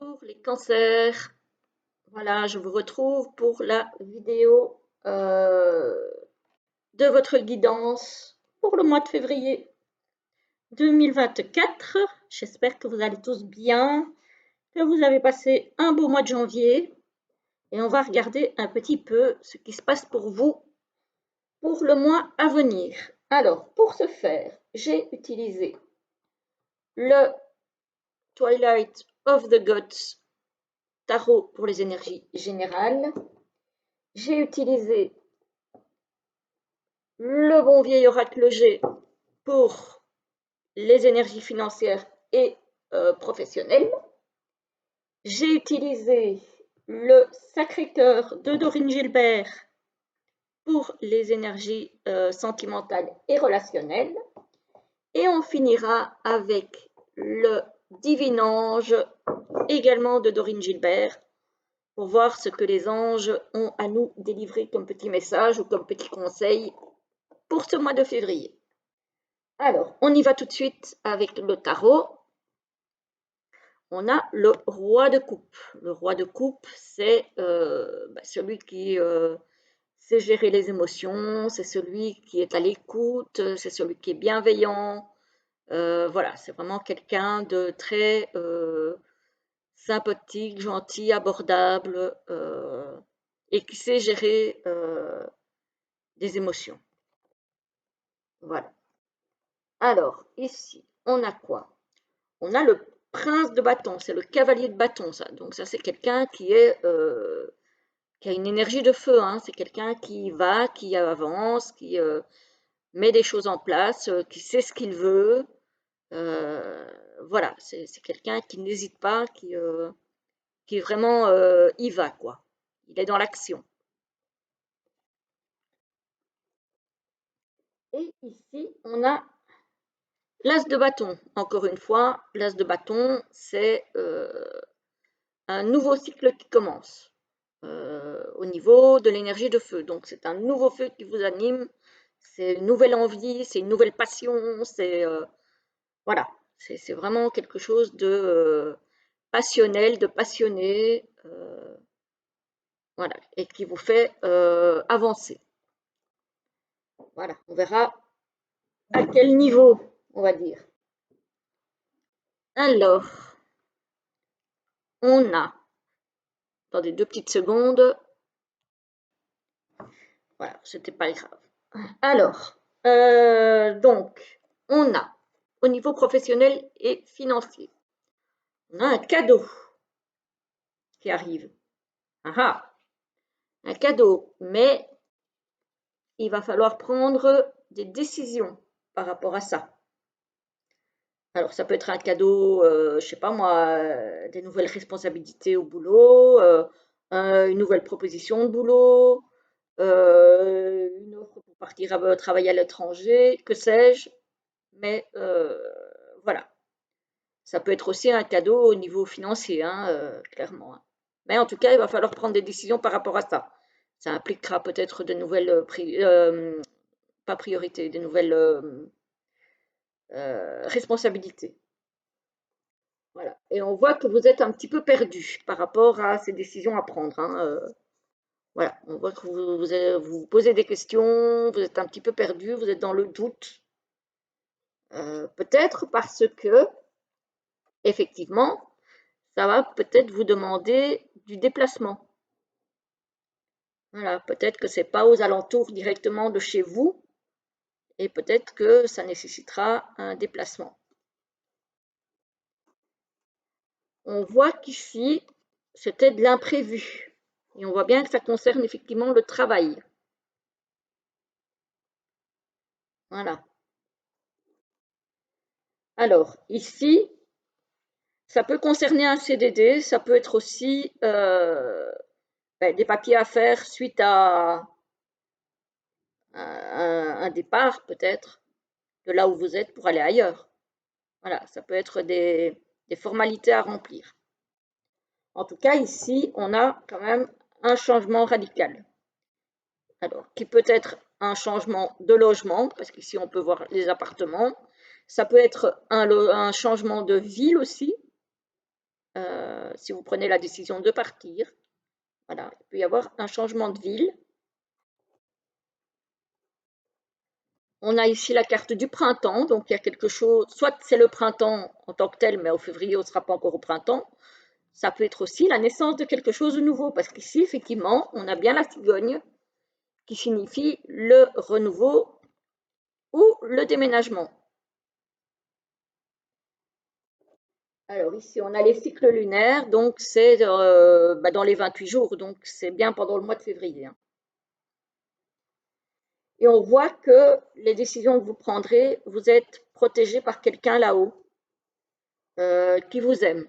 Bonjour les cancers, voilà, je vous retrouve pour la vidéo de votre guidance pour le mois de février 2024. J'espère que vous allez tous bien, que vous avez passé un beau mois de janvier et on va regarder un petit peu ce qui se passe pour vous pour le mois à venir. Alors, pour ce faire, j'ai utilisé le Twilight of the Gods tarot pour les énergies générales. J'ai utilisé le bon vieil oracle G pour les énergies financières et professionnelles. J'ai utilisé le Sacré-Cœur de Dorine Gilbert pour les énergies sentimentales et relationnelles. Et on finira avec le Divin Ange, également de Dorine Gilbert, pour voir ce que les anges ont à nous délivrer comme petit message ou comme petit conseil pour ce mois de février. Alors, on y va tout de suite avec le tarot. On a le roi de coupe. Le roi de coupe, c'est celui qui sait gérer les émotions, c'est celui qui est à l'écoute, c'est celui qui est bienveillant. Voilà, c'est vraiment quelqu'un de très sympathique, gentil, abordable et qui sait gérer des émotions. Voilà. Alors, ici, on a quoi? On a le prince de bâton, c'est le cavalier de bâton, ça. Donc ça, c'est quelqu'un qui a une énergie de feu, hein. C'est quelqu'un qui va, qui avance, qui met des choses en place, qui sait ce qu'il veut. Voilà, c'est quelqu'un qui n'hésite pas, qui vraiment y va, quoi. Il est dans l'action. Et ici, on a l'as de bâton. Encore une fois, l'as de bâton, c'est un nouveau cycle qui commence au niveau de l'énergie de feu. Donc, c'est un nouveau feu qui vous anime, c'est une nouvelle envie, c'est une nouvelle passion, c'est voilà, c'est vraiment quelque chose de passionnel, de passionné, voilà, et qui vous fait avancer. Voilà, on verra à quel niveau, on va dire. Alors, on a, attendez 2 petites secondes. Voilà, c'était pas grave. Alors, donc, on a, au niveau professionnel et financier, on a un cadeau qui arrive. Ah, un cadeau, mais il va falloir prendre des décisions par rapport à ça. Alors, ça peut être un cadeau, je sais pas moi, des nouvelles responsabilités au boulot, une nouvelle proposition de boulot, une offre pour partir travailler à l'étranger, que sais-je. Mais voilà, ça peut être aussi un cadeau au niveau financier, hein, clairement. Hein. Mais en tout cas, il va falloir prendre des décisions par rapport à ça. Ça impliquera peut-être de nouvelles, pas priorités, des nouvelles responsabilités. Voilà. Et on voit que vous êtes un petit peu perdu par rapport à ces décisions à prendre. Hein, voilà, on voit que vous posez des questions, vous êtes un petit peu perdu, vous êtes dans le doute. Peut-être parce que, effectivement, ça va peut-être vous demander du déplacement. Voilà, peut-être que ce n'est pas aux alentours directement de chez vous et peut-être que ça nécessitera un déplacement. On voit qu'ici, c'était de l'imprévu et on voit bien que ça concerne effectivement le travail. Voilà. Alors, ici, ça peut concerner un CDD, ça peut être aussi des papiers à faire suite à un départ, peut-être, de là où vous êtes pour aller ailleurs. Voilà, ça peut être des formalités à remplir. En tout cas, ici, on a quand même un changement radical. Alors, qui peut être un changement de logement, parce qu'ici, on peut voir les appartements. Ça peut être un changement de ville aussi. si vous prenez la décision de partir. Voilà, il peut y avoir un changement de ville. On a ici la carte du printemps, donc il y a quelque chose, soit c'est le printemps en tant que tel, mais au février, on ne sera pas encore au printemps. Ça peut être aussi la naissance de quelque chose de nouveau, parce qu'ici, effectivement, on a bien la cigogne qui signifie le renouveau ou le déménagement. Alors ici, on a les cycles lunaires, donc c'est dans les 28 jours, donc c'est bien pendant le mois de février. Hein. Et on voit que les décisions que vous prendrez, vous êtes protégé par quelqu'un là-haut qui vous aime.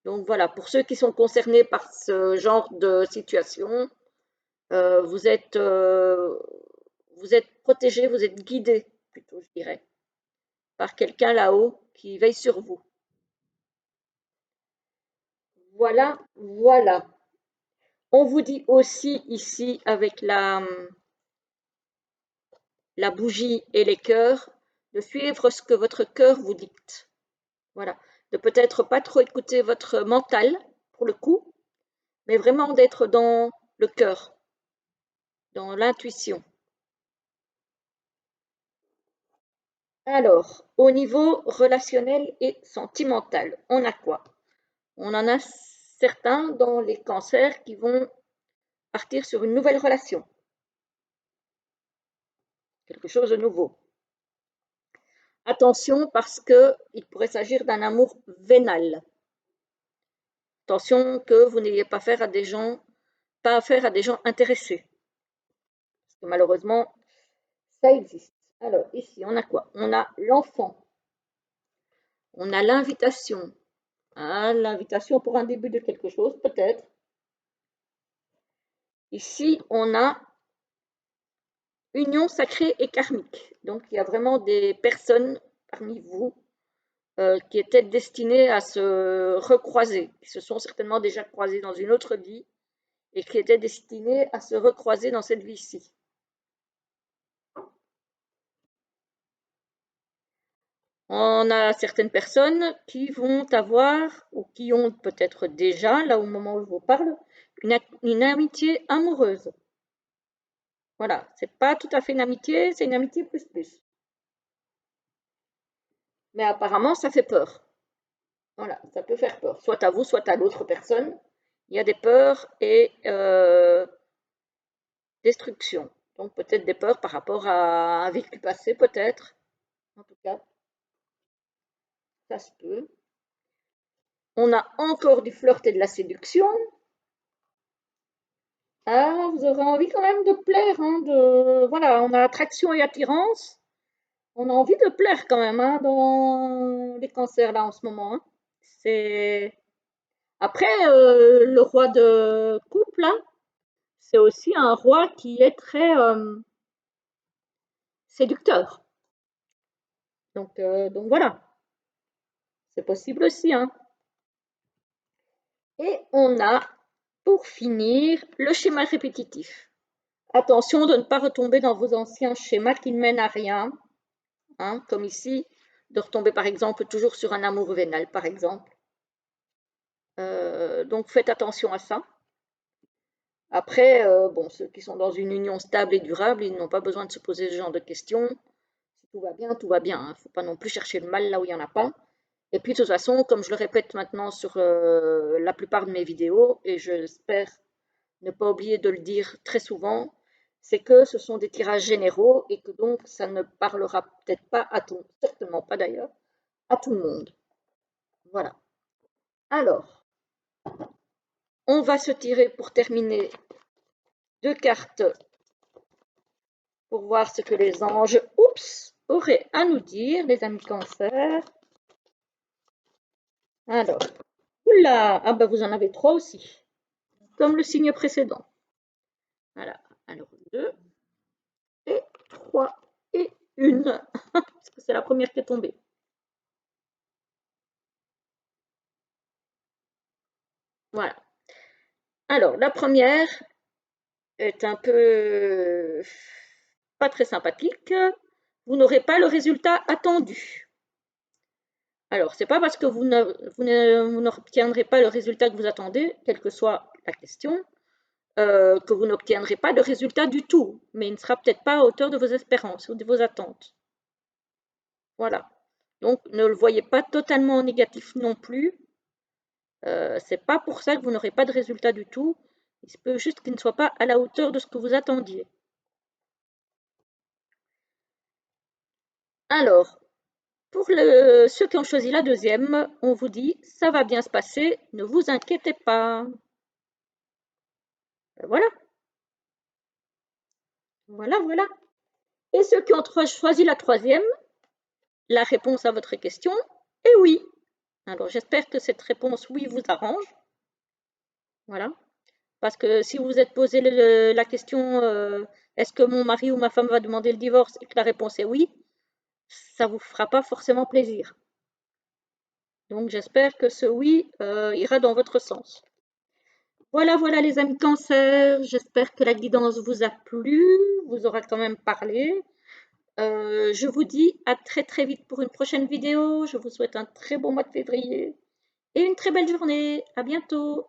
Donc voilà, pour ceux qui sont concernés par ce genre de situation, euh, vous êtes, euh, vous êtes protégé, vous êtes guidé, plutôt, je dirais, par quelqu'un là-haut qui veille sur vous. Voilà, voilà. On vous dit aussi ici avec la bougie et les cœurs de suivre ce que votre cœur vous dicte. Voilà. De peut-être pas trop écouter votre mental pour le coup, mais vraiment d'être dans le cœur, dans l'intuition. Alors, au niveau relationnel et sentimental, on a quoi? On en a certains dans les cancers qui vont partir sur une nouvelle relation, quelque chose de nouveau. Attention parce qu'il pourrait s'agir d'un amour vénal. Attention que vous n'ayez pas affaire à des gens, pas affaire à des gens intéressés. Parce que malheureusement, ça existe. Alors, ici, on a quoi? On a l'enfant. On a l'invitation. Ah, l'invitation pour un début de quelque chose, peut-être. Ici, on a union sacrée et karmique. Donc, il y a vraiment des personnes parmi vous qui étaient destinées à se recroiser, qui se sont certainement déjà croisées dans une autre vie et qui étaient destinées à se recroiser dans cette vie-ci. On a certaines personnes qui vont avoir, ou qui ont peut-être déjà, là au moment où je vous parle, une amitié amoureuse. Voilà, c'est pas tout à fait une amitié, c'est une amitié plus plus. Mais apparemment, ça fait peur. Voilà, ça peut faire peur, soit à vous, soit à l'autre personne. Il y a des peurs et destruction. Donc peut-être des peurs par rapport à un vécu passé, peut-être. En tout cas, ça se peut. On a encore du flirt et de la séduction. Ah, vous aurez envie quand même de plaire, hein, voilà, on a attraction et attirance. On a envie de plaire quand même, hein, dans les cancers là en ce moment. Hein. C'est après le roi de couple là, c'est aussi un roi qui est très séducteur. Donc voilà, c'est possible aussi, hein. Et on a, pour finir, le schéma répétitif. Attention de ne pas retomber dans vos anciens schémas qui ne mènent à rien. Hein, comme ici, de retomber par exemple toujours sur un amour vénal, par exemple. Donc faites attention à ça. Après, bon, ceux qui sont dans une union stable et durable, ils n'ont pas besoin de se poser ce genre de questions. Si tout va bien, tout va bien. Il ne faut pas non plus chercher le mal là où il n'y en a pas. Et puis de toute façon, comme je le répète maintenant sur la plupart de mes vidéos, et j'espère ne pas oublier de le dire très souvent, c'est que ce sont des tirages généraux et que donc ça ne parlera peut-être pas à tout, certainement pas d'ailleurs, à tout le monde. Voilà. Alors, on va se tirer pour terminer 2 cartes pour voir ce que les anges, auraient à nous dire, les amis cancer. Alors, oula, ah ben vous en avez 3 aussi, comme le signe précédent. Voilà, alors 2 et 3 et 1, parce que c'est la première qui est tombée. Voilà. Alors, la première est un peu pas très sympathique. Vous n'aurez pas le résultat attendu. Alors, c'est pas parce que vous n'obtiendrez pas le résultat que vous attendez, quelle que soit la question, que vous n'obtiendrez pas de résultat du tout, mais il ne sera peut-être pas à hauteur de vos espérances ou de vos attentes. Voilà. Donc, ne le voyez pas totalement en négatif non plus. C'est pas pour ça que vous n'aurez pas de résultat du tout. Il se peut juste qu'il ne soit pas à la hauteur de ce que vous attendiez. Alors, pour ceux qui ont choisi la deuxième, on vous dit ça va bien se passer, ne vous inquiétez pas. Voilà, voilà, voilà. Et ceux qui ont choisi la troisième, la réponse à votre question est oui. Alors j'espère que cette réponse oui vous arrange. Voilà. Parce que si vous vous êtes posé la question est-ce que mon mari ou ma femme va demander le divorce et que la réponse est oui, ça ne vous fera pas forcément plaisir. Donc j'espère que ce oui ira dans votre sens. Voilà, voilà les amis Cancer, j'espère que la guidance vous a plu, vous aura quand même parlé. Je vous dis à très très vite pour une prochaine vidéo. Je vous souhaite un très bon mois de février et une très belle journée. À bientôt.